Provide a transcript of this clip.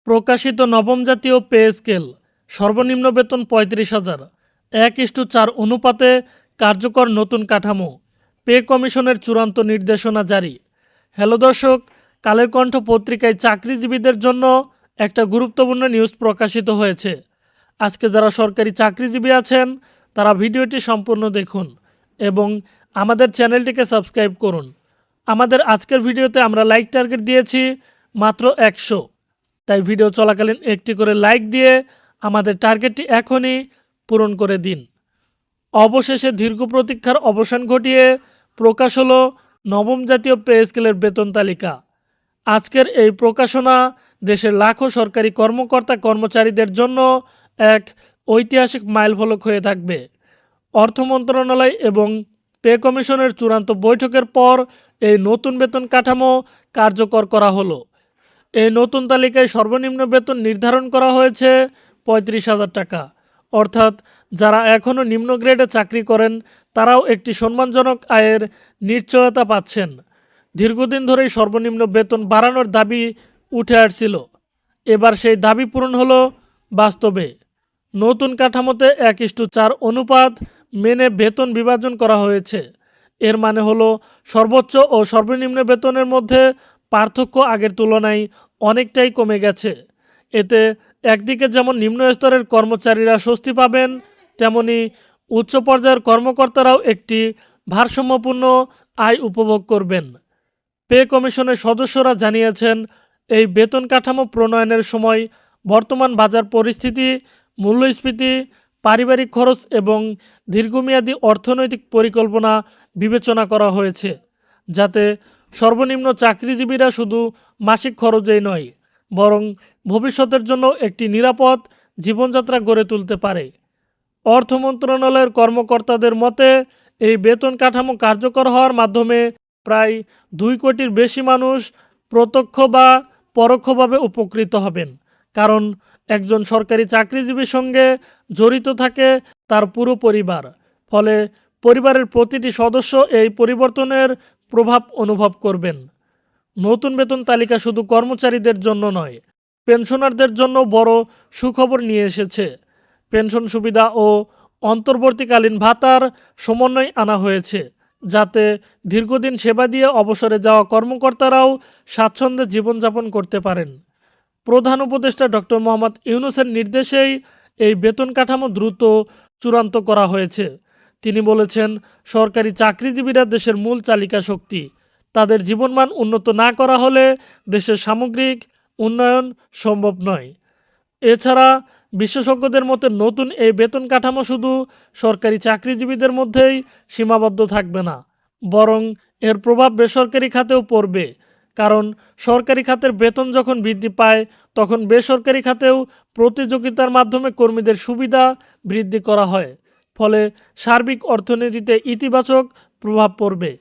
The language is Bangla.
প্রকাশিত নবম জাতীয় পে স্কেল, সর্বনিম্ন বেতন ৩৫,০০০, ১:৪ অনুপাতে কার্যকর নতুন কাঠামো, পে কমিশনের চূড়ান্ত নির্দেশনা জারি। হ্যালো দর্শক, কালের কণ্ঠ পত্রিকায় চাকরিজীবীদের জন্য একটা গুরুত্বপূর্ণ নিউজ প্রকাশিত হয়েছে। আজকে যারা সরকারি চাকরিজীবী আছেন তারা ভিডিওটি সম্পূর্ণ দেখুন এবং আমাদের চ্যানেলটিকে সাবস্ক্রাইব করুন। আমাদের আজকের ভিডিওতে আমরা লাইক টার্গেট দিয়েছি মাত্র ১০০, তাই ভিডিও চলাকালীন একটি করে লাইক দিয়ে আমাদের টার্গেটটি এখনই পূরণ করে দিন। অবশেষে দীর্ঘ প্রতীক্ষার অবসান ঘটিয়ে প্রকাশ হলো নবম জাতীয় পে স্কেলের বেতন তালিকা। আজকের এই প্রকাশনা দেশের লাখো সরকারি কর্মকর্তা কর্মচারীদের জন্য এক ঐতিহাসিক মাইলফলক হয়ে থাকবে। অর্থ মন্ত্রণালয় এবং পে কমিশনের চূড়ান্ত বৈঠকের পর এই নতুন বেতন কাঠামো কার্যকর করা হলো। এই নতুন তালিকায় সর্বনিম্ন বেতন নির্ধারণ করা হয়েছে ৩৫,০০০ টাকা। অর্থাৎ যারা এখনও নিম্ন গ্রেডে চাকরি করেন তারাও একটি সম্মানজনক আয়ের নিশ্চয়তা পাচ্ছেন। দীর্ঘদিন ধরেই সর্বনিম্ন বেতন বাড়ানোর দাবি উঠে আসছিল। এবার সেই দাবি পূরণ হলো বাস্তবে। নতুন কাঠামোতে ১:৪ অনুপাত মেনে বেতন বিভাজন করা হয়েছে। এর মানে হলো সর্বোচ্চ ও সর্বনিম্ন বেতনের মধ্যে পার্থক্য আগের তুলনায় অনেকটাই কমে গেছে। এতে একদিকে যেমন নিম্ন স্তরের কর্মচারীরা স্বস্তি পাবেন, তেমনি উচ্চ পর্যায়ের কর্মকর্তারাও একটি ভারসাম্যপূর্ণ আয় উপভোগ করবেন। পে কমিশনের সদস্যরা জানিয়েছেন, এই বেতন কাঠামো প্রণয়নের সময় বর্তমান বাজার পরিস্থিতি, মূল্যস্ফীতি, পারিবারিক খরচ এবং দীর্ঘমেয়াদী অর্থনৈতিক পরিকল্পনা বিবেচনা করা হয়েছে, যাতে সর্বনিম্ন চাকরিজীবীরা শুধু মাসিক খরচেই নয়, বরং ভবিষ্যতের জন্য একটি নিরাপদ জীবনযাত্রা গড়ে তুলতে পারে। অর্থ মন্ত্রণালয়ের কর্মকর্তাদের মতে, এই বেতন কাঠামো কার্যকর হওয়ার মাধ্যমে প্রায় ২ কোটির বেশি মানুষ প্রত্যক্ষ বা পরোক্ষভাবে উপকৃত হবেন। কারণ একজন সরকারি চাকরিজীবীর সঙ্গে জড়িত থাকে তার পুরো পরিবার। ফলে পরিবারের প্রতিটি সদস্য এই পরিবর্তনের প্রভাব অনুভব করবেন। নতুন বেতন তালিকা শুধু কর্মচারীদের জন্য নয়, পেনশনারদের জন্য বড় সুখবর নিয়ে এসেছে। পেনশন সুবিধা ও অন্তর্বর্তীকালীন ভাতার সমন্বয় আনা হয়েছে, যাতে দীর্ঘদিন সেবা দিয়ে অবসরে যাওয়া কর্মকর্তারাও স্বাচ্ছন্দ্যে জীবনযাপন করতে পারেন। প্রধান উপদেষ্টা ডক্টর মোহাম্মদ ইউনূসের নির্দেশেই এই বেতন কাঠামো দ্রুত চূড়ান্ত করা হয়েছে। তিনি বলেছেন, সরকারি চাকরিজীবীরা দেশের মূল চালিকা শক্তি। তাদের জীবনমান উন্নত না করা হলে দেশের সামগ্রিক উন্নয়ন সম্ভব নয়। এছাড়া বিশেষজ্ঞদের মতে নতুন এই বেতন কাঠামো শুধু সরকারি চাকরিজীবীদের মধ্যেই সীমাবদ্ধ থাকবে না, বরং এর প্রভাব বেসরকারি খাতেও পড়বে। কারণ সরকারি খাতের বেতন যখন বৃদ্ধি পায় তখন বেসরকারি খাতেও প্রতিযোগিতার মাধ্যমে কর্মীদের সুবিধা বৃদ্ধি করা হয়। ফলে সার্বিক অর্থনীতিতে ইতিবাচক প্রভাব পড়বে।